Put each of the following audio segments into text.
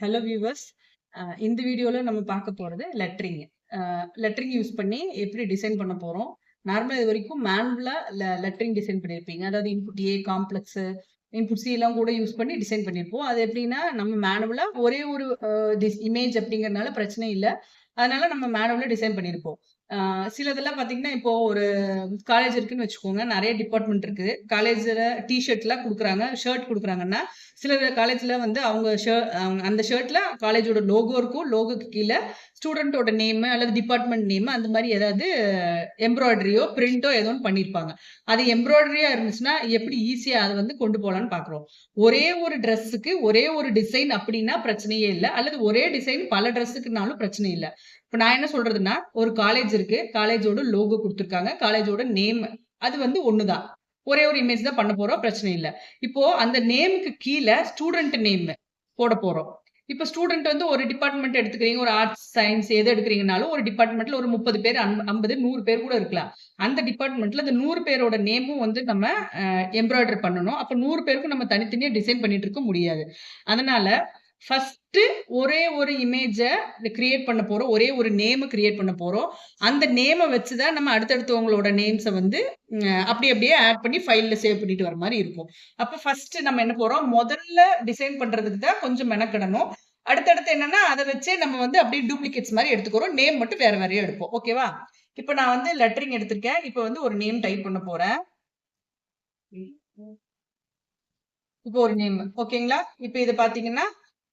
Hello viewers. இந்த வீடியோல நம்ம பார்க்க போறது லெட்டரிங். லெட்டரிங் யூஸ் பண்ணி எப்படி டிசைன் பண்ண போறோம். நார்மலா இது வரைக்கும் மேனுவலா லெட்டரிங் டிசைன் பண்ணியிருப்பீங்க. அதாவது இன்புட் ஏ, காம்ப்ளெக்ஸ், இன்புட் சி எல்லாம் கூட யூஸ் பண்ணி டிசைன் பண்ணியிருப்போம். அது எப்படின்னா நம்ம மேனுவலா ஒரே ஒரு இமேஜ் அப்படிங்கிறதுனால பிரச்சனை இல்ல. அதனால நம்ம மேனுவலா டிசைன் பண்ணியிருப்போம். சிலதெல்லாம் பார்த்தீங்கன்னா, இப்போ ஒரு காலேஜ் இருக்குன்னு வச்சுக்கோங்க. நெறைய டிபார்ட்மெண்ட் இருக்குது. காலேஜ்ல டீ ஷர்ட்லாம் குடுக்குறாங்க. ஷர்ட் குடுக்குறாங்கன்னா, சில காலேஜ்ல வந்து அவங்க அந்த ஷர்ட்ல காலேஜோட லோகோ இருக்கும். லோகோக்கு கீழ ஸ்டூடெண்ட்டோட நேமு அல்லது டிபார்ட்மெண்ட் நேமு அந்த மாரி ஏதாவது எம்ப்ராய்டரியோ, பிரிண்டோ ஏதோ ஒண்ணு பண்ணியிருப்பாங்க. அது எம்ப்ராய்டரியா இருந்துச்சுன்னா, எப்படி ஈஸியா அத வந்து கொண்டு போலான்னு பார்க்குறோம். ஒரே ஒரு ட்ரெஸ்ஸுக்கு ஒரே ஒரு டிசைன் அப்படின்னா பிரச்சனையே இல்ல. அல்லது ஒரே டிசைன் பல ட்ரெஸ்ஸுக்குனாலும் பிரச்சனை இல்ல. இப்ப நான் என்ன சொல்றதுன்னா, ஒரு காலேஜ் இருக்கு. காலேஜோட லோகோ குடுத்துருக்காங்க. காலேஜோட நேம் அது வந்து ஒண்ணு தான். ஒரே ஒரு இமேஜ் தான் பண்ண போறோம். பிரச்சனை இல்ல. இப்போ அந்த நேமுக்கு கீழ ஸ்டூடண்ட் நேம் போட போறோம். இப்ப ஸ்டூடண்ட் வந்து ஒரு டிபார்ட்மெண்ட் எடுத்துக்கிறீங்க. ஒரு ஆர்ட்ஸ், சயன்ஸ் எது எடுக்கிறீங்கனாலும் ஒரு டிபார்ட்மெண்ட்ல ஒரு 30 பேர், 50, 100 பேர் கூட இருக்கலாம். அந்த டிபார்ட்மெண்ட்ல இந்த 100 பேரோட நேமும் வந்து நம்ம எம்ப்ராய்டரி பண்ணணும். அப்ப 100 பேருக்கும் நம்ம தனித்தனியா டிசைன் பண்ணிட்டு இருக்க முடியாது. அதனால ஃபர்ஸ்ட்டு ஒரே ஒரு இமேஜ கிரியேட் பண்ண போறோம். ஒரே ஒரு நேம கிரியேட் பண்ண போறோம். அந்த நேம வச்சு தான் நம்ம அடுத்தடுத்தவங்களோட நேம்ஸ வந்து அப்படியே ஆட் பண்ணி ஃபைல்ல சேவ் பண்ணிட்டு வர மாரி இருக்கும். அப்ப ஃபர்ஸ்ட்டு நம்ம என்ன போறோம், முதல்ல டிசைன் பண்றதுக்கு தான் கொஞ்சம் மெனக்கெடணும். அடுத்தடுத்து என்னன்னா, அத வச்சே நம்ம வந்து அப்படியே டூப்ளிகேட்ஸ் மாரி எடுத்துக்கிறோம். நேம் மட்டும் வேற வேறயா எடுப்போம். ஓகேவா? இப்ப நான் வந்து லெட்டரிங் எடுத்திருக்கேன். இப்ப வந்து ஒரு நேம் டைப் பண்ண போறேன். இப்போ ஒரு நேம். ஓகேங்களா? இப்ப இது பார்த்தீங்கன்னா,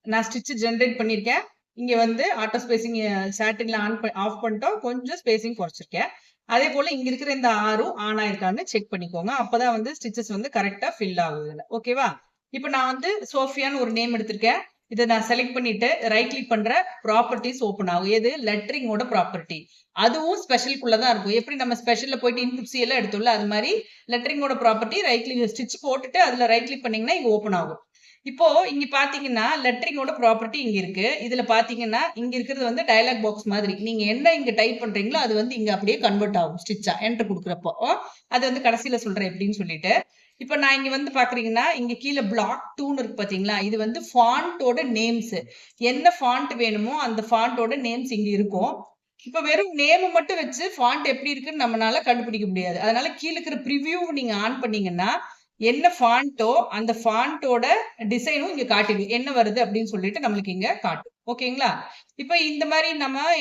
நான் ஸ்டிட்ச் ஜெனரேட் பண்ணியிருக்கேன். இங்க வந்து ஆட்டோ ஸ்பேசிங் சாட்டின்ல ஆஃப் பண்ணிட்டோம். கொஞ்சம் ஸ்பேசிங் குறைச்சிருக்கேன். அதேபோல இங்க இருக்கிற இந்த ஆரும் ஆன் ஆயிருக்கான்னு செக் பண்ணிக்கோங்க. அப்பதான் வந்து ஸ்டிச்சஸ் வந்து கரெக்ட்டா ஃபில் ஆகுது இதுல. ஓகேவா? இப்ப நான் வந்து சோஃபியான்னு ஒரு நேம் எடுத்திருக்கேன். இத நான் செலக்ட் பண்ணிட்டு ரைட் கிளிக் பண்றேன். ப்ராப்பர்ட்டீஸ் ஓப்பன் ஆகும். எது? லெட்டரிங்கோட ப்ராப்பர்ட்டி. அதுவும் ஸ்பெஷலுக்குள்ள தான் இருக்கும். எப்படி நம்ம ஸ்பெஷல்ல போயிட்டு இன்புட் சி எல்லாம் எடுத்தோம்ல, அது மாரி லெட்டரிங்கோட ப்ராப்பர்ட்டி ரைட் கிளிக் ஸ்டிட்ச் போட்டுட்டு அதுல ரைட் கிளிக் பண்ணீங்கன்னா இங்க ஓப்பன் ஆகும். இப்போ இங்க பாத்தீங்கன்னா லெட்டரிங்கோட ப்ராப்பர்ட்டி இங்க இருக்கு. இதுல பாத்தீங்கன்னா இங்க இருக்கிறது வந்து டயலாக் பாக்ஸ் மாதிரி. நீங்க என்ன இங்க டைப் பண்றீங்களோ அது வந்து இங்க அப்படியே கன்வெர்ட் ஆகும் ஸ்டிச்சா என்டர் குடுக்குறப்போ. அது வந்து கடைசியில சொல்றேன் எப்படின்னு சொல்லிட்டு. இப்ப நான் இங்க வந்து பாக்குறீங்கன்னா இங்க கீழ பிளாக் 2ன்னு இருக்கு பாத்தீங்களா? இது வந்து ஃபாண்டோட நேம்ஸ். என்ன ஃபாண்ட் வேணுமோ அந்த ஃபாண்டோட நேம்ஸ் இங்க இருக்கும். இப்ப வெறும் நேம் மட்டும் வச்சு ஃபாண்ட் எப்படி இருக்குன்னு நம்மனால கண்டுபிடிக்க முடியாது. அதனால கீழ இருக்கிற பிரிவ்யூ நீங்க ஆன் பண்ணீங்கன்னா, என்ன ஃபாண்ட்டோ அந்த ஃபாண்ட்டோட டிசைனும் இங்க காட்டிடும். என்ன வருது அப்படின்னு சொல்லிட்டு நம்மளுக்கு இங்க காட்டும். ஓகேங்களா? இப்ப இந்த மாரி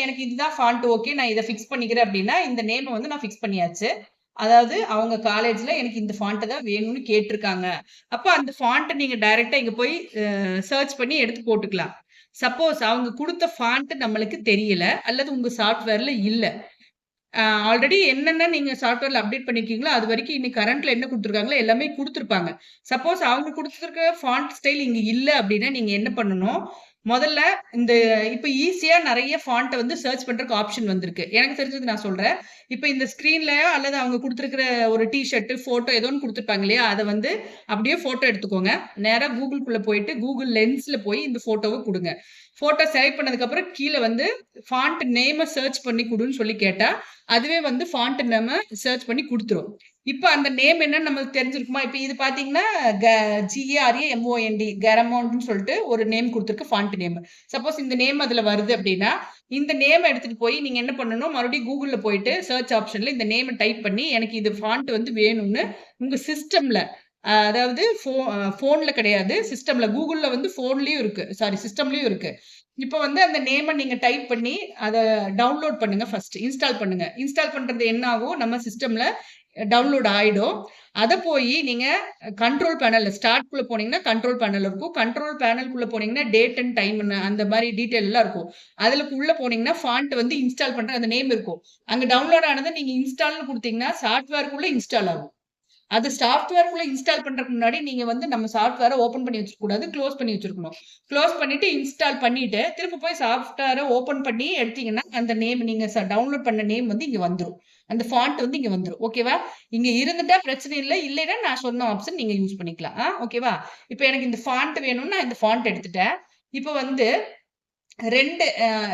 எனக்கு இதுதான் ஃபாண்ட் ஓகே. நான் இத ஃபிக்ஸ் பண்ணிக்கிறேன் அப்படின்னா, இந்த நேம வந்து நான் ஃபிக்ஸ் பண்ணியாச்சு. அதாவது அவங்க காலேஜ்ல எனக்கு இந்த ஃபாண்ட் தான் வேணும்னு கேட்டிருக்காங்க. அப்ப அந்த ஃபாண்ட்ட நீங்க டைரக்ட்டா இங்க போய் சர்ச் பண்ணி எடுத்து போட்டுக்கலாம். சப்போஸ் அவங்க குடுத்த ஃபாண்ட் நம்மளுக்கு தெரியல, அல்லது உங்க சாஃப்ட்வேர்ல இல்ல. ஆல்ரெடி என்னென்ன நீங்க சாஃப்ட்வேர்ல அப்டேட் பண்ணியிருக்கீங்களோ, அது வரைக்கும் இன்னைக்கு கரண்ட்ல என்ன குடுத்துருக்காங்களோ எல்லாமே குடுத்துருப்பாங்க. சப்போஸ் அவங்க குடுத்துருக்க ஃபாண்ட் ஸ்டைல் இங்க இல்ல அப்டின்னா, நீங்க என்ன பண்ணணும், முதல்ல இந்த இப்ப ஈஸியா நெறைய ஃபாண்ட்ட வந்து சர்ச் பண்றதுக்கு ஆப்ஷன் வந்திருக்கு. எனக்கு தெரிஞ்சது நான் சொல்றேன். இப்ப இந்த ஸ்க்ரீன்லயோ அல்லது அவங்க குடுத்துருக்கிற ஒரு டீ ஷர்ட், ஃபோட்டோ ஏதோ ஒண்ணு குடுத்துருப்பாங்க இல்லையா? அத வந்து அப்படியே ஃபோட்டோ எடுத்துக்கோங்க. நேரா கூகுள்குள்ள போயிட்டு, கூகுள் லென்ஸ்ல போய் இந்த ஃபோட்டோவ குடுங்க. ஃபோட்டோ செலக்ட் பண்ணதுக்கப்புறம் கீழ வந்து ஃபாண்ட் நேம சர்ச் பண்ணி குடுன்னு சொல்லி கேட்டா, அதுவே வந்து ஃபாண்ட் நேம சர்ச் பண்ணி குடுத்துரும். இப்ப அந்த நேம் என்னன்னு நமக்கு தெரிஞ்சிருக்குமா? இப்ப இது பார்த்தீங்கன்னா, க GRAMOND கரமோண்ட்ன்னு சொல்லிட்டு ஒரு நேம் குடுத்துருக்கு ஃபாண்ட் நேம். சப்போஸ் இந்த நேம் அதுல வருது அப்டின்னா, இந்த நேம எடுத்துட்டு போய் நீங்க என்ன பண்ணணும், மறுபடியும் கூகுள்ல போயிட்டு சர்ச் ஆப்ஷன்ல இந்த நேம டைப் பண்ணி, எனக்கு இது ஃபாண்ட் வந்து வேணும்னு உங்க சிஸ்டம்ல அதாவது ஃபோன்ல கிடையாது. சிஸ்டம்ல கூகுள்ல வந்து ஃபோன்லயும் இருக்கு. சாரி சிஸ்டம்லயும் இருக்கு. இப்ப வந்து அந்த நேம நீங்க டைப் பண்ணி, அத டவுன்லோட் பண்ணுங்க ஃபர்ஸ்ட். இன்ஸ்டால் பண்ணுங்க. இன்ஸ்டால் பண்றது என்ன ஆகும்? நம்ம சிஸ்டம்ல டவுன்லோட் ஆயிடும். அத போயி நீங்க கண்ட்ரோல் பேனல்ல ஸ்டார்ட்குள்ள போனீங்கன்னா, கண்ட்ரோல் பேனல் இருக்கும். கண்ட்ரோல் பேனல்குள்ள போனீங்கன்னா, டேட் அண்ட் டைம்ன்னு அந்த மாரி டீட்டெயில் எல்லாம் இருக்கும். உள்ள போனீங்கன்னா, ஃபாண்ட் வந்து இன்ஸ்டால் பண்ற அந்த நேம் இருக்கும். அங்க டவுன்லோட் ஆனத நீங்க இன்ஸ்டால்ன்னு குடுத்தீங்கன்னா, சாஃப்ட்வேர்க்குள்ள இன்ஸ்டால் ஆகும். அது சாஃப்ட்வேர்க்குள்ள இன்ஸ்டால் பண்றதுக்கு முன்னாடி நீங்க வந்து நம்ம சாஃப்ட்வேர ஓப்பன் பண்ணி வச்சிருக்க கூடாது. குளோஸ் பண்ணி வச்சிருக்கணும். குளோஸ் பண்ணிட்டு இன்ஸ்டால் பண்ணிட்டு, திரும்ப போய் சாஃப்ட்வேர ஓப்பன் பண்ணி எடுத்தீங்கன்னா, அந்த நேம் நீங்க டவுன்லோட் பண்ண நேம் வந்து இங்க வந்துரும். அந்த ஃபாண்ட் வந்து இங்க வந்துரும். ஓகேவா? இங்க இருந்துட்டா பிரச்சனை இல்ல. இல்லைன்னா நான் சொன்ன ஆப்ஷன் நீங்க யூஸ் பண்ணிக்கலாம். ஓகேவா? இப்ப எனக்கு இந்த ஃபாண்ட் வேணும்னா இந்த ஃபாண்ட் எடுத்துட்டேன். இப்ப வந்து 2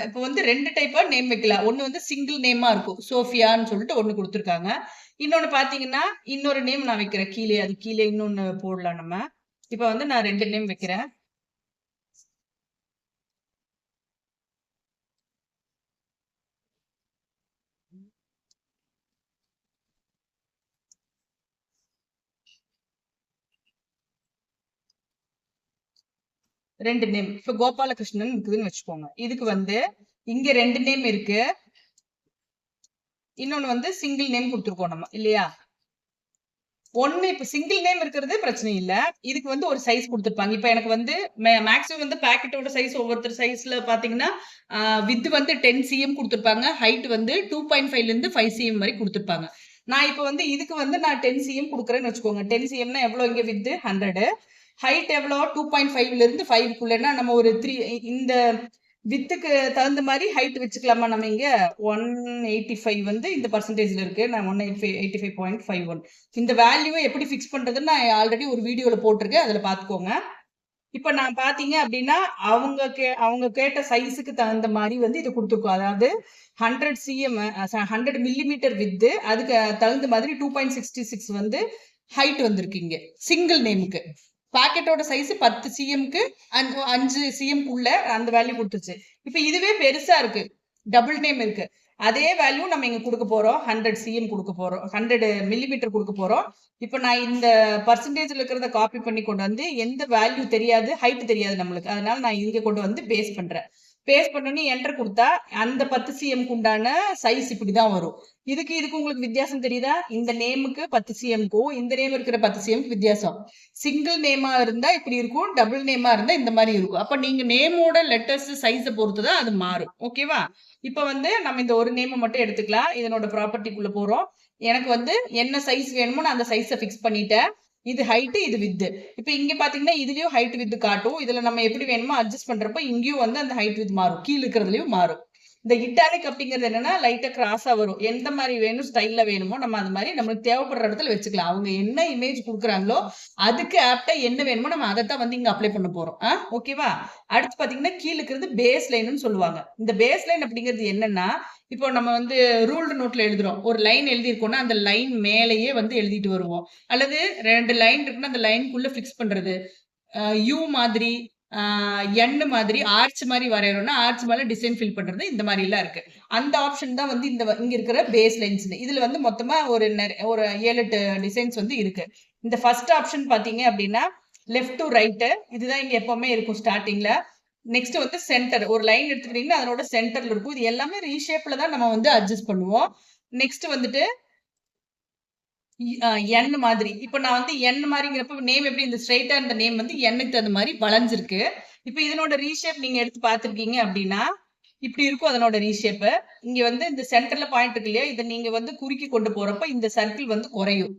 இப்ப வந்து 2 டைப்பா நேம் வைக்கலாம். ஒண்ணு வந்து சிங்கிள் நேமா இருக்கும். சோஃபியான்னு சொல்லிட்டு ஒண்ணு குடுத்துருக்காங்க. இன்னொன்னு பார்த்தீங்கன்னா, இன்னொரு நேம் நான் வைக்கிறேன். கீழ இன்னொன்னு போடலாம் நம்ம. இப்ப வந்து நான் 2 நேம் வைக்கிறேன். 2 நேம். இப்ப கோபாலகிருஷ்ணன் இருக்குதுன்னு வச்சுக்கோங்க. இதுக்கு வந்து இங்க 2 நேம் இருக்கு. இன்னொன்னு வந்து சிங்கிள் நேம் கொடுத்துருக்கோம் நம்ம இல்லையா? ஒண்ணு இப்ப சிங்கிள் நேம் இருக்கிறது பிரச்சனை இல்ல. இதுக்கு வந்து ஒரு சைஸ் குடுத்திருப்பாங்க. இப்ப எனக்கு வந்து மேக்ஸிமம் வந்து பாக்கெட்டோட சைஸ் ஒவ்வொருத்தர் சைஸ்ல பாத்தீங்கன்னா, வித் வந்து 10 சிஎம் குடுத்திருப்பாங்க. ஹைட் வந்து 2.5ல இருந்து 5 சிஎம் வரை குடுத்திருப்பாங்க. நான் இப்ப வந்து இதுக்கு வந்து நான் 10 சிஎம் குடுக்குறேன்னு வச்சுக்கோங்க. 10 சிஎம்னா எவ்வளோ இங்க வித் 100. ஹைட் எவ்வளோ 2.5ல இருந்து 5க்குள்ளன்னா நம்ம ஒரு 3 இந்த வித்துக்கு தகுந்த மாதிரி ஹைட் வச்சுக்கலாமா நம்ம இங்க 185 வந்து இந்த பர்சன்டேஜ்ல இருக்கு. நான் 185.51 இந்த வேல்யூவை எப்படி ஃபிக்ஸ் பண்றதுன்னு நான் ஆல்ரெடி ஒரு வீடியோல போட்டிருக்கேன். அதுல பாத்துக்கோங்க. இப்ப நான் பாத்தீங்க அப்படின்னா அவங்க கேட்ட சைஸுக்கு தகுந்த மாதிரி வந்து இதை கொடுத்துருக்கோம். அதாவது 100 சிஎம் 100 மில்லிமீட்டர் வித்து அதுக்கு தகுந்த மாதிரி 2.66 வந்து ஹைட் வந்திருக்கு இங்க சிங்கிள் நேமுக்கு. பாக்கெட்டோட சைஸ் 10 சிஎம்க்கு 5 சிஎம்க்குள்ள அந்த வேல்யூ கொடுத்துச்சு. இப்ப இதுவே பெருசா இருக்கு, டபுள் நேம் இருக்கு. அதே வேல்யூ நம்ம இங்க கொடுக்க போறோம். 100 சிஎம் கொடுக்க போறோம், 100 மில்லிமீட்டர் கொடுக்க போறோம். இப்ப நான் இந்த பர்சன்டேஜ்ல இருக்கிறத காப்பி பண்ணி கொண்டு வந்து எந்த வேல்யூ தெரியாது, ஹைட் தெரியாது நம்மளுக்கு. அதனால நான் இங்க கொண்டு வந்து பேஸ்ட் பண்றேன். பேஸ்ட் பண்ணி என்டர் கொடுத்தா அந்த 10 சிஎம்க்கு உண்டான சைஸ் இப்படிதான் வரும். இதுக்கு உங்களுக்கு வித்தியாசம் தெரியுதா? இந்த நேமுக்கு 10 சிஎம்க்கும் இந்த நேம் இருக்கிற 10 சிஎம்க்கு வித்தியாசம். சிங்கிள் நேமா இருந்தா இப்படி இருக்கும், டபுள் நேமா இருந்தா இந்த மாதிரி இருக்கும். அப்ப நீங்க நேமோட லெட்டர்ஸ் சைஸை பொறுத்துதான் அது மாறும். ஓகேவா? இப்ப வந்து நம்ம இந்த ஒரு நேமை மட்டும் எடுத்துக்கலாம். இதனோட ப்ராப்பர்ட்டிக்குள்ள போறோம். எனக்கு வந்து என்ன சைஸ் வேணுமோ நான் அந்த சைஸை ஃபிக்ஸ் பண்ணிட்டேன். இது ஹைட், இது வித். இப்ப இங்க பாத்தீங்கன்னா இதுலயும் ஹைட் வித் காட்டும். இதுல நம்ம எப்படி வேணுமோ அட்ஜஸ்ட் பண்றப்ப இங்கேயும் வந்து அந்த ஹைட் வித் மாறும், கீழே இருக்கிறதுலயும் மாறும். இந்த இட்டாலிக் அப்படிங்கிறது என்னன்னா லைட்டா கிராஸா வரும். எந்த மாதிரி வேணும் ஸ்டைல்ல வேணுமோ நம்ம அது மாதிரி நம்மளுக்கு தேவைப்படுற இடத்துல வச்சுக்கலாம். அவங்க என்ன இமேஜ் கொடுக்குறாங்களோ அதுக்கு ஆப்டா என்ன வேணுமோ நம்ம அதைத்தான் வந்து இங்க அப்ளை பண்ண போறோம். ஓகேவா? அடுத்து பாத்தீங்கன்னா கீழே இருக்கிறது பேஸ் லைன்னு சொல்லுவாங்க. இந்த பேஸ் லைன் அப்படிங்கிறது என்னன்னா, இப்போ நம்ம வந்து ரூல்டு நோட்ல எழுதுறோம். ஒரு லைன் எழுதியிருக்கோம்னா அந்த லைன் மேலேயே வந்து எழுதிட்டு வருவோம். அல்லது 2 லைன் இருக்குன்னா அந்த லைனுக்குள்ள ஃபிக்ஸ் பண்றது. யூ மாதிரி என் மாதிரி ஆர்ச் மாதிரி வரையறோம்னா ஆர்ச் மேல டிசைன் ஃபில் பண்றது, இந்த மாதிரி எல்லாம் இருக்கு. அந்த ஆப்ஷன் தான் வந்து இங்க இருக்கிற பேஸ் லைன்ஸ். இதுல வந்து மொத்தமா ஒரு 7-8 டிசைன்ஸ் வந்து இருக்கு. இந்த ஃபர்ஸ்ட் ஆப்ஷன் பாத்தீங்க அப்படின்னா லெஃப்ட் டு ரைட், இதுதான் இங்க எப்பவுமே இருக்கும் ஸ்டார்டிங்ல. நெக்ஸ்ட் வந்து சென்டர், ஒரு லைன் எடுத்துக்கிட்டீங்கன்னா அதனோட சென்டர்ல இருக்கும். இது எல்லாமே ரீஷேப்ல தான் நம்ம வந்து அட்ஜஸ்ட் பண்ணுவோம். நெக்ஸ்ட் வந்துட்டு என் மாதிரி. இப்ப நான் வந்து என் மாதிரிங்கிறப்ப நேம் எப்படி இந்த ஸ்ட்ரைட்டா இந்த நேம் வந்து எண்ணுக்கு தகுந்த மாதிரி வளைஞ்சிருக்கு. இப்ப இதனோட ரீஷேப் நீங்க எடுத்து பார்த்திருக்கீங்க அப்படின்னா இப்படி இருக்கும் அதனோட ரீஷேப். இங்க வந்து இந்த சென்டர்ல பாயிண்ட் இருக்கு இல்லையா, இதை நீங்க வந்து குறுக்கி கொண்டு போறப்ப இந்த சர்க்கிள் வந்து குறையும்,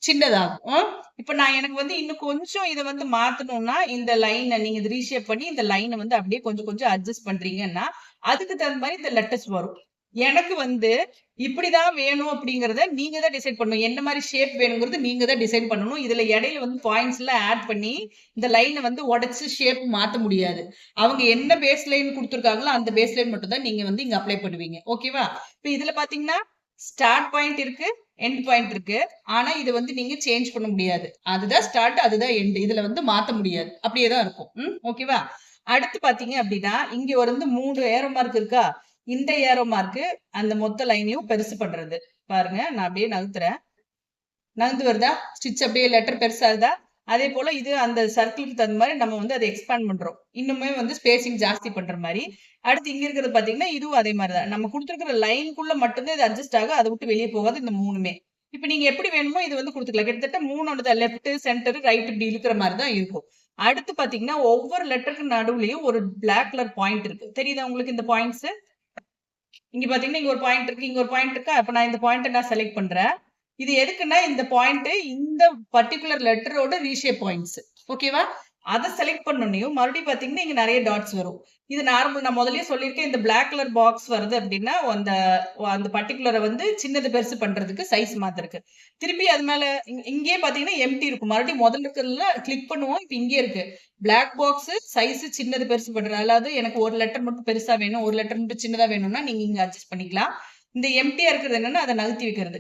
சின்னதாகும். இப்ப நான் எனக்கு வந்து இன்னும் கொஞ்சம் இதை வந்து மாத்தணும்னா இந்த லைனை நீங்க இது ரீஷேப் பண்ணி இந்த லைனை வந்து அப்படியே கொஞ்சம் கொஞ்சம் அட்ஜஸ்ட் பண்றீங்கன்னா அதுக்கு தகுந்த மாதிரி இந்த லெட்டர்ஸ் வரும். எனக்கு வந்து இப்படிதான் வேணும் அப்படிங்கறத நீங்க தான் டிசைட் பண்ணணும். என்ன மாதிரி ஷேப் வேணுங்கிறது நீங்க தான் டிசைட் பண்ணணும். இதுல இடையில வந்து பாயிண்ட்ஸ் எல்லாம் ஆட் பண்ணி இந்த லைனை வந்து உடைச்சு ஷேப் மாத்த முடியாது. அவங்க என்ன பேஸ் லைன் கொடுத்துருக்காங்களோ அந்த பேஸ் லைன் மட்டும் தான் நீங்க வந்து இங்க அப்ளை பண்ணுவீங்க. ஓகேவா? இப்ப இதுல பாத்தீங்கன்னா ஸ்டார்ட் பாயிண்ட் இருக்கு, எண்ட் பாயிண்ட் இருக்கு. ஆனா இதை வந்து நீங்க சேஞ்ச் பண்ண முடியாது. அதுதான் ஸ்டார்ட், அதுதான் எண்ட். இதுல வந்து மாத்த முடியாது, அப்படியே தான் இருக்கும். ஓகேவா? அடுத்து பாத்தீங்க அப்படின்னா இங்க வந்து 3 ஏரோ மார்க் இருக்கா. இந்த ஏரோ மார்க் அந்த மொத்த லைனையும் பெருசு பண்றது. பாருங்க, நான் அப்படியே நகர்த்துறேன். நகர்ந்து வருதா? ஸ்டிச் அப்படியே லெட்டர் பெருசாகுதா? அதே போல இது அந்த சர்க்கிளுக்கு தகுந்த மாதிரி நம்ம வந்து அதை எக்ஸ்பேண்ட் பண்றோம். இன்னுமே வந்து ஸ்பேசிங் ஜாஸ்தி பண்ற மாதிரி. அடுத்து இங்க இருக்கிறது பாத்தீங்கன்னா இதுவும் அதே மாதிரிதான். நம்ம கொடுத்துருக்கிற லைனுக்குள்ள மட்டும்தான் இது அட்ஜஸ்ட் ஆகும், அதை விட்டு வெளியே போகாது இந்த 3மே. இப்ப நீங்க எப்படி வேணுமோ இது வந்து கொடுத்துக்கலாம். கிட்டத்தட்ட 3 லெஃப்ட், சென்டர், ரைட் இப்படி இழுக்கிற மாதிரி தான் இருக்கும். அடுத்து பாத்தீங்கன்னா ஒவ்வொரு லெட்டருக்கு நடுவுலயும் ஒரு பிளாக் கலர் பாயிண்ட் இருக்கு. தெரியுதா உங்களுக்கு இந்த பாயிண்ட்ஸ்? இங்க பாத்தீங்கன்னா இங்க ஒரு பாயிண்ட் இருக்கு, இங்க ஒரு பாயிண்ட் இருக்கா. அப்ப நான் இந்த பாயிண்ட் நான் செலக்ட் பண்றேன். இது எதுக்குன்னா இந்த பாயிண்ட் இந்த பர்டிகுலர் லெட்டரோட ரீஷேப் பாயிண்ட்ஸ். ஓகேவா? அதை செலக்ட் பண்ணணும். மறுபடியும் பாத்தீங்கன்னா இங்க நிறைய டாட்ஸ் வரும். இது நார்மல். நான் முதல்லயே சொல்லியிருக்கேன், இந்த பிளாக் கலர் பாக்ஸ் வருது அப்படின்னா அந்த பர்டிகுலரை வந்து சின்னது பெருசு பண்றதுக்கு சைஸ் மாத்திருக்கு. திருப்பி அது மேல இங்கேயே பாத்தீங்கன்னா எம்டி இருக்கும். மறுபடியும் முதல்ல இருக்கிறதுல கிளிக் பண்ணுவோம். இப்ப இங்கே இருக்கு பிளாக் பாக்ஸ், சைஸ் சின்னது பெருசு பண்றது. அதாவது எனக்கு ஒரு லெட்டர் மட்டும் பெருசா வேணும், ஒரு லெட்டர் மட்டும் சின்னதா வேணும்னா நீங்க இங்க அட்ஜஸ்ட் பண்ணிக்கலாம். இந்த எம்டியா இருக்கிறது என்னன்னா அதை நகர்த்தி வைக்கிறது.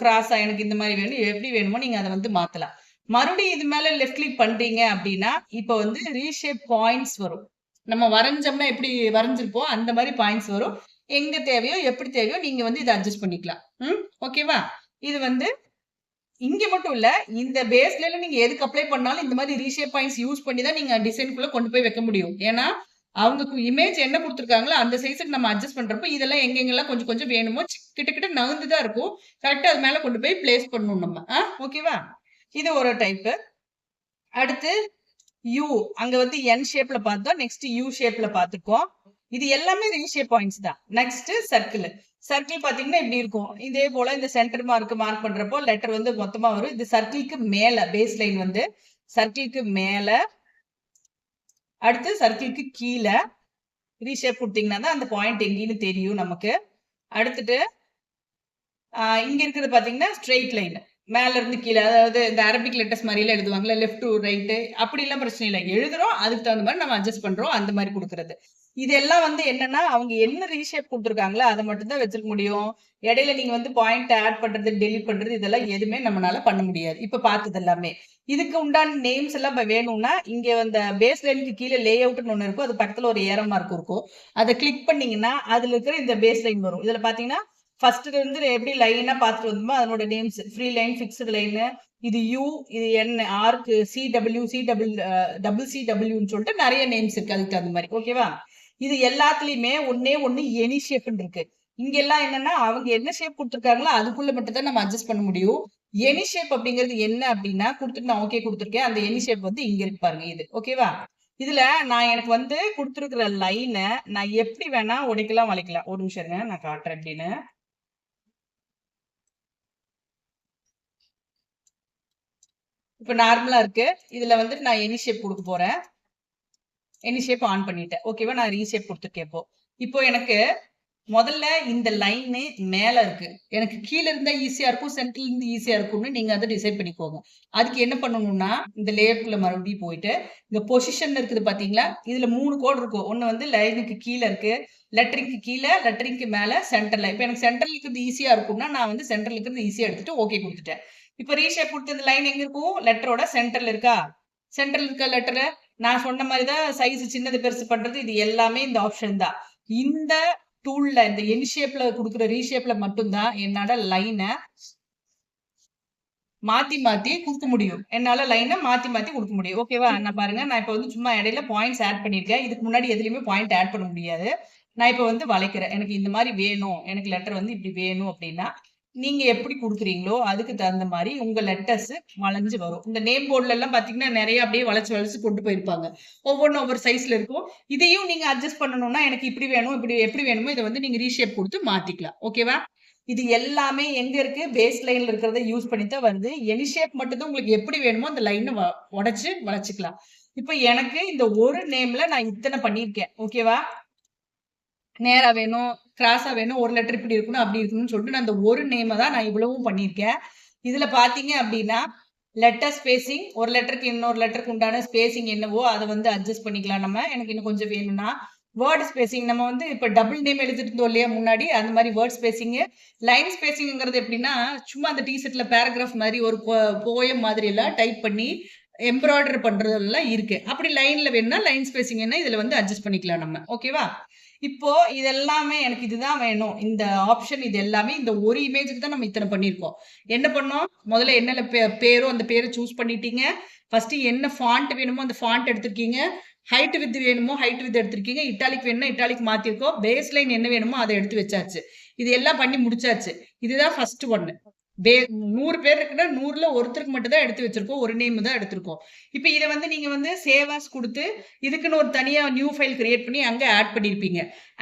கிராஸா எனக்கு இந்த மாதிரி வேணும், எப்படி வேணுமோ நீங்க அதை வந்து மாத்தலாம். மறுபடியும் இது மேல லெஃப்ட் கிளிக் பண்றீங்க அப்படின்னா இப்ப வந்து ரீஷேப் பாயிண்ட்ஸ் வரும். நம்ம வரைஞ்சோம்னா எப்படி வரைஞ்சிருப்போம் அந்த மாதிரி பாயிண்ட்ஸ் வரும். எங்க தேவையோ எப்படி தேவையோ நீங்க வந்து இதை அட்ஜஸ்ட் பண்ணிக்கலாம். ஓகேவா? இது வந்து இங்க மட்டும் இல்ல. இந்த பேஸ்ல நீங்க எதுக்கு அப்ளை பண்ணாலும் இந்த மாதிரி ரீஷேப் பாயிண்ட்ஸ் யூஸ் பண்ணி தான் நீங்க டிசைன்க்குள்ள கொண்டு போய் வைக்க முடியும். ஏன்னா, அவங்க இமேஜ் என்ன குடுத்துருக்காங்களோ அந்த சைஸ்க்கு நம்ம அட்ஜஸ்ட் பண்றப்போ, இதெல்லாம் எங்கெங்கலாம் கொஞ்சம் கொஞ்சம் வேணுமோ கிட்ட கிட்ட நகர்ந்து தான் இருக்கும். கரெக்ட்டா அது மேல கொண்டு போய் பிளேஸ் பண்ணணும் நம்ம. ஓகேவா? இது ஒரு டைப்பு. அடுத்து யூ. அங்க வந்து என் ஷேப்ல பார்த்தோம். நெக்ஸ்ட் யூ ஷேப்ல பார்த்துருக்கோம். இது எல்லாமே ரீஷேப் பாயிண்ட்ஸ் தான். Next circle. சர்க்கிள் பாத்தீங்கன்னா இப்படி இருக்கும். இதே போல இந்த சென்டர் மார்க் பண்றப்போ லெட்டர் வந்து மொத்தமா வரும். இது சர்க்கிள்க்கு மேல பேஸ் லைன் வந்து சர்க்கிள்க்கு மேல, அடுத்து சர்க்கிள்க்கு கீழ ரீஷேப் கொடுத்தீங்கன்னா தான் அந்த பாயிண்ட் எங்கேன்னு தெரியும் நமக்கு. அடுத்துட்டு இங்க இருக்கிறது பாத்தீங்கன்னா ஸ்ட்ரெயிட் லைன். மேல இருந்து கீழ, அதாவது இந்த அரபிக் லெட்டர்ஸ் மாதிரி எல்லாம் எழுதுவாங்கல்ல, லெஃப்ட் டு ரைட் அப்படி எல்லாம் பிரச்சனை இல்லை. எழுதுறோம், அதுக்கு தகுந்த மாதிரி நம்ம அட்ஜஸ்ட் பண்றோம், அந்த மாதிரி கொடுக்கறது. இதெல்லாம் வந்து என்னன்னா, அவங்க என்ன ரீஷேப் குடுத்துருக்காங்களோ அத மட்டும் தான் வச்சிருக்க முடியும். இடையில நீங்க வந்து பாயிண்ட் ஆட் பண்றது, டெலீட் பண்றது இதெல்லாம் எதுவுமே நம்மனால பண்ண முடியாது. இப்ப பார்த்தது எல்லாமே. இதுக்கு உண்டான நேம்ஸ் எல்லாம் வேணும்னா, இங்க அந்த பேஸ் லைனுக்கு கீழ லே அவுட்ன்னு ஒண்ணு இருக்கும். அது பக்கத்துல ஒரு ஏரோ மார்க் இருக்கும். அத கிளிக் பண்ணீங்கன்னா, அதுல இருக்கிற இந்த பேஸ் லைன் வரும். இதுல பாத்தீங்கன்னா, ஃபர்ஸ்ட்ல இருந்து எப்படி லைனா பார்த்துட்டு வந்தோமோ அதனோட names free line, fixed line, இது யூ, இது என், ஆர்க், சிடபிள்யூ, டபுள் சிடபிள்யூன்னு சொல்லிட்டு நிறைய நேம்ஸ் இருக்கு அதுக்கு தகுந்த மாதிரி. ஓகேவா? இது எல்லாத்துலயுமே ஒன்னே ஒண்ணு எனி ஷேப்னு இருக்கு. இங்க எல்லாம் என்னன்னா அவங்க என்ன ஷேப் கொடுத்துருக்காங்களோ அதுக்குள்ள மட்டும் தான் நம்ம அட்ஜஸ்ட் பண்ண முடியும். எனி ஷேப் அப்படிங்கிறது என்ன அப்படின்னா கொடுத்துட்டு நான் ஓகே கொடுத்துருக்கேன். அந்த எனி ஷேப் வந்து இங்க இருக்கு பாருங்க இது. ஓகேவா? இதுல நான் எனக்கு வந்து கொடுத்துருக்கிற லைனை நான் எப்படி வேணா உடைக்கலாம் வளைக்கலாம். ஒரு நிமிஷம் இருங்க, நான் காட்டுறேன் அப்படின்னு. இப்ப நார்மலா இருக்கு. இதுல வந்து நான் எனி ஷேப் கொடுக்க போறேன். எனி ஷேப் ஆன் பண்ணிட்டேன். ஓகேவா? நான் ரீஷேப் கொடுத்துருக்கேன் இப்போ. இப்போ எனக்கு முதல்ல இந்த லைனு மேல இருக்கு. எனக்கு கீழ இருந்தா ஈஸியா இருக்கும், சென்டர்ல இருந்து ஈஸியா இருக்கும்னு நீங்க அத டிசைட் பண்ணிக்கோங்க. அதுக்கு என்ன பண்ணணும்னா, இந்த லேயர்க்குள்ள மறுபடியும் போயிட்டு, இந்த பொசிஷன் இருக்குது பாத்தீங்களா? இதுல 3 கோடு இருக்கும். ஒண்ணு வந்து லைனுக்கு கீழ இருக்கு, லெட்டரிங்க்கு கீழ, லெட்டரிங்க்கு மேல, சென்டர்ல. இப்ப எனக்கு சென்டர்ல இருக்கிறது ஈஸியா இருக்கும்னா, நான் வந்து சென்டர்ல இருக்கிறது ஈஸியா எடுத்துட்டு ஓகே குடுத்துட்டேன். இப்ப ரீஷேப் குடுத்து இந்த லைன் எங்க இருக்கும்? லெட்டரோட சென்டர்ல இருக்கா? சென்டர்ல இருக்க லெட்டர நான் சொன்ன மாரி தான் சைஸ் சின்னது பெருசு பண்றது இது எல்லாமே இந்த ஆப்ஷன் தான். இந்த டூல்ல இந்த என் ஷேப்ல குடுக்குற ரீஷேப்ல மட்டும் தான் என்னால லைன மாத்தி மாத்தி குடுக்க முடியும். என்னால லைன மாத்தி மாத்தி குடுக்க முடியும். ஓகேவா? நான் பாருங்க, நான் இப்ப வந்து சும்மா இடையில பாயிண்ட்ஸ் ஆட் பண்ணியிருக்கேன். இதுக்கு முன்னாடி எதுலயுமே பாயிண்ட் ஆட் பண்ண முடியாது. நான் இப்ப வந்து வளைக்கிறேன். எனக்கு இந்த மாரி வேணும். எனக்கு லெட்டர் வந்து இப்படி வேணும் அப்படின்னா, நீங்க எப்படி குடுக்குறீங்களோ அதுக்கு தகுந்த மாரி உங்க லெட்டர்ஸ் வளைஞ்சு வரும். இந்த நேம் போர்ட்ல எல்லாம் பாத்தீங்கன்னா நெறைய அப்படியே வளைச்சு வளைச்சு கொண்டு போயிருப்பாங்க. ஒவ்வொன்னும் ஒவ்வொரு சைஸ்ல இருக்கும். இதையும் நீங்க அட்ஜஸ்ட் பண்ணணும்னா எனக்கு இப்படி வேணும், இப்படி எப்படி வேணுமோ இத வந்து நீங்க ரீஷேப் குடுத்து மாத்திக்கலாம். ஓகேவா? இது எல்லாமே எங்க இருக்கு? பேஸ் லைன்ல இருக்கிறத யூஸ் பண்ணி தான் வருது. எனி ஷேப் மட்டும் தான் உங்களுக்கு எப்படி வேணுமோ அந்த லைன உடைச்சு வளைச்சுக்கலாம். இப்ப எனக்கு இந்த ஒரு நேம்ல நான் இத்தன பண்ணியிருக்கேன். ஓகேவா? நேரா வேணும், கிராஸா வேணும், ஒரு லெட்டர் இப்படி இருக்கணும், அப்படி இருக்கணும்னு சொல்லிட்டு நான் அந்த ஒரு நேம தான் நான் இவ்வளவும் பண்ணியிருக்கேன். இதுல பார்த்தீங்க அப்படின்னா, லெட்டர் ஸ்பேசிங் ஒரு லெட்டருக்கு இன்னொரு லெட்டருக்கு உண்டான ஸ்பேசிங் என்னவோ அத வந்து அட்ஜஸ்ட் பண்ணிக்கலாம் நம்ம. எனக்கு இன்னும் கொஞ்சம் வேணும்னா, வேர்ட் ஸ்பேசிங் நம்ம வந்து இப்ப டபுள் நேம் எழுதிட்டு இருந்தோம் இல்லையா முன்னாடி, அந்த மாரி வேர்ட் ஸ்பேசிங், லைன் ஸ்பேசிங்ங்கிறது எப்படின்னா, சும்மா அந்த டீ ஷர்ட்ல பேராகிராஃப் மாரி ஒரு போயம் மாதிரி எல்லாம் டைப் பண்ணி எம்ப்ராய்டரி பண்றதெல்லாம் இருக்கு. அப்படி லைன்ல வேணும்னா லைன் ஸ்பேசிங் என்ன இதுல வந்து அட்ஜஸ்ட் பண்ணிக்கலாம் நம்ம. ஓகேவா? இப்போ இது எல்லாமே எனக்கு இதுதான் வேணும். இந்த ஆப்ஷன் இது எல்லாமே இந்த ஒரு இமேஜ்க்கு தான் நம்ம இத்தன பண்ணியிருக்கோம். என்ன பண்ணோம்? முதல்ல என்னல பேரோ அந்த பேர சூஸ் பண்ணிட்டீங்க. ஃபர்ஸ்ட் என்ன ஃபாண்ட் வேணுமோ அந்த ஃபாண்ட் எடுத்திருக்கீங்க. ஹைட் விட்த் வேணுமோ ஹைட் விட்த் எடுத்திருக்கீங்க. இட்டாலிக் வேணும்னா இட்டாலிக் மாத்திருக்கோம். பேஸ் லைன் என்ன வேணுமோ அத எடுத்து வச்சாச்சு. இது எல்லாம் பண்ணி முடிச்சாச்சு. இதுதான் ஃபர்ஸ்ட் ஒன்னு. 100 பேர் இருக்குன்னா 100ல ஒருத்தருக்கு மட்டும் தான் எடுத்து வச்சிருக்கோம். ஒரு நேம் தான் எடுத்திருக்கோம். இப்ப இத வந்து நீங்க வந்து சேவ் ஆஸ் குடுத்து, இதுக்குன்னு ஒரு தனியா நியூ ஃபைல் கிரியேட் பண்ணி அங்க ஆட் பண்ணியிருப்பீங்க.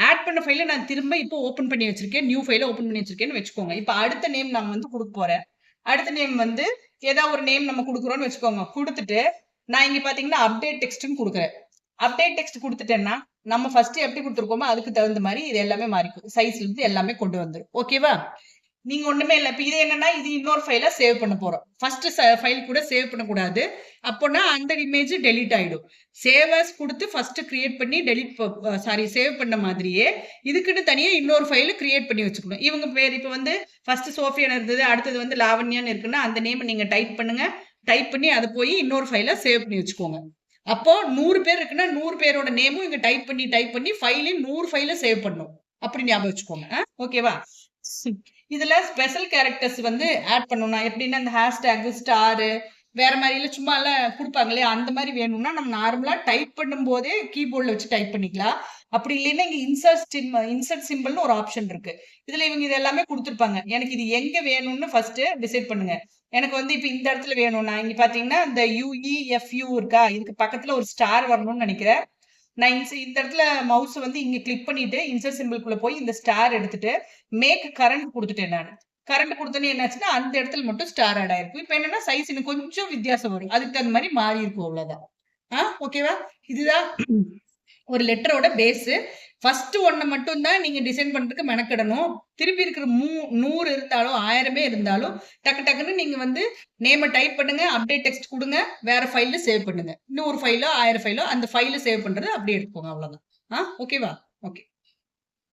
ஆட் பண்ண ஃபைல நான் திரும்ப இப்போ ஓப்பன் பண்ணி வச்சிருக்கேன். நியூ ஃபைல ஓப்பன் பண்ணி வச்சிருக்கேன்னு வச்சுக்கோங்க. இப்ப அடுத்த நேம் நான் வந்து குடுக்க போறேன். அடுத்த நேம் வந்து ஏதாவது ஒரு நேம் நம்ம குடுக்குறோம்னு வச்சுக்கோங்க. குடுத்துட்டு நான் இங்க பாத்தீங்கன்னா அப்டேட் டெக்ஸ்ட்ன்னு குடுக்குறேன். அப்டேட் டெக்ஸ்ட் குடுத்துட்டேன்னா, நம்ம ஃபர்ஸ்ட் எப்படி குடுத்துருக்கோமோ அதுக்கு தகுந்த மாரி இது எல்லாமே மாறிக்கும். சைஸ்ல இருந்து எல்லாமே கொண்டு வந்துரும். ஓகேவா? நீங்க ஒண்ணுமே இல்ல. இப்ப இது என்னன்னா, இது இன்னொரு ஃபைலா சேவ் பண்ண போறோம். ஃபர்ஸ்ட் ஃபைல் கூட சேவ் பண்ணக்கூடாது. அப்போனா அந்த இமேஜ் டெலீட் ஆயிடும். சேவ் ஆஸ் குடுத்து ஃபர்ஸ்ட் கிரியேட் பண்ணி டெலீட் சேவ் பண்ண மாதிரியே, இதுக்குன்னு தனியா இன்னொரு ஃபைல் கிரியேட் பண்ணி வச்சுக்கணும். இவங்க பேர் இப்ப வந்து ஃபர்ஸ்ட் சோஃபியான்னு இருந்தது. அடுத்தது வந்து லாவண்யான்னு இருக்குன்னா, அந்த நேம் நீங்க டைப் பண்ணுங்க. டைப் பண்ணி அத போய் இன்னொரு ஃபைலா சேவ் பண்ணி வச்சுக்கோங்க. அப்போ 100 பேர் இருக்குன்னா, 100 பேரோட நேமும் இங்க டைப் பண்ணி ஃபைலையும் 100 ஃபைல சேவ் பண்ணும். அப்படி ஞாபகம் வச்சுக்கோங்க. ஓகேவா? இதுல ஸ்பெஷல் கேரக்டர்ஸ் வந்து ஆட் பண்ணணும்னா எப்படின்னா இந்த ஹேஷ்டேக் ஸ்டாரு வேற மாதிரி இல்ல சும்மா எல்லாம் கொடுப்பாங்க இல்லையா அந்த மாதிரி வேணும்னா நம்ம நார்மலா டைப் பண்ணும் போதே கீபோர்ட்ல வச்சு டைப் பண்ணிக்கலாம். அப்படி இல்லைன்னா இங்க இன்சர்ட் சிம்பிள்னு ஒரு ஆப்ஷன் இருக்கு. இதுல இவங்க இது எல்லாமே கொடுத்துருப்பாங்க. எனக்கு இது எங்க வேணும்னு ஃபர்ஸ்ட் டிசைட் பண்ணுங்க. எனக்கு வந்து இப்ப இந்த இடத்துல வேணும்னா இங்க பாத்தீங்கன்னா இந்த UEFU இருக்கா, இதுக்கு பக்கத்துல ஒரு ஸ்டார் வரணும்னு நினைக்கிறேன். நான் இந்த இடத்துல மவுஸ் வந்து இங்க கிளிக் பண்ணிட்டு இன்சர்ட் சிம்பிள்குள்ள போய் இந்த ஸ்டார் எடுத்துட்டு மேக் கரண்ட் கொடுத்துட்டேன் நான். கரண்ட் கொடுத்தோன்னே என்னாச்சுன்னா அந்த இடத்துல மட்டும் ஸ்டார் ஆட் ஆயிருக்கும். இப்ப என்னன்னா சைஸ் இன்னும் கொஞ்சம் வித்தியாசம் வரும். அதுக்கு தகுந்த மாதிரி மாறி இருக்கும் அவ்வளவுதான். ஓகேவா? இதுதான் ஒரு லெட்டரோட பேஸ். ஃபர்ஸ்ட் ஒன்ன மட்டும் தான் நீங்க டிசைன் பண்றதுக்கு மெனக்கிடணும். திருப்பி இருக்கிற 100 இருந்தாலும் 1000 இருந்தாலும் டக்கு டக்குன்னு நீங்க வந்து நேம டைப் பண்ணுங்க, அப்டேட் டெக்ஸ்ட் குடுங்க, வேற ஃபைல்ல சேவ் பண்ணுங்க. 100 ஃபைலோ 1000 ஃபைலோ அந்த ஃபைல சேவ் பண்றது அப்படியே எடுத்துக்கோங்க அவ்வளவுதான். ஓகேவா? ஓகே.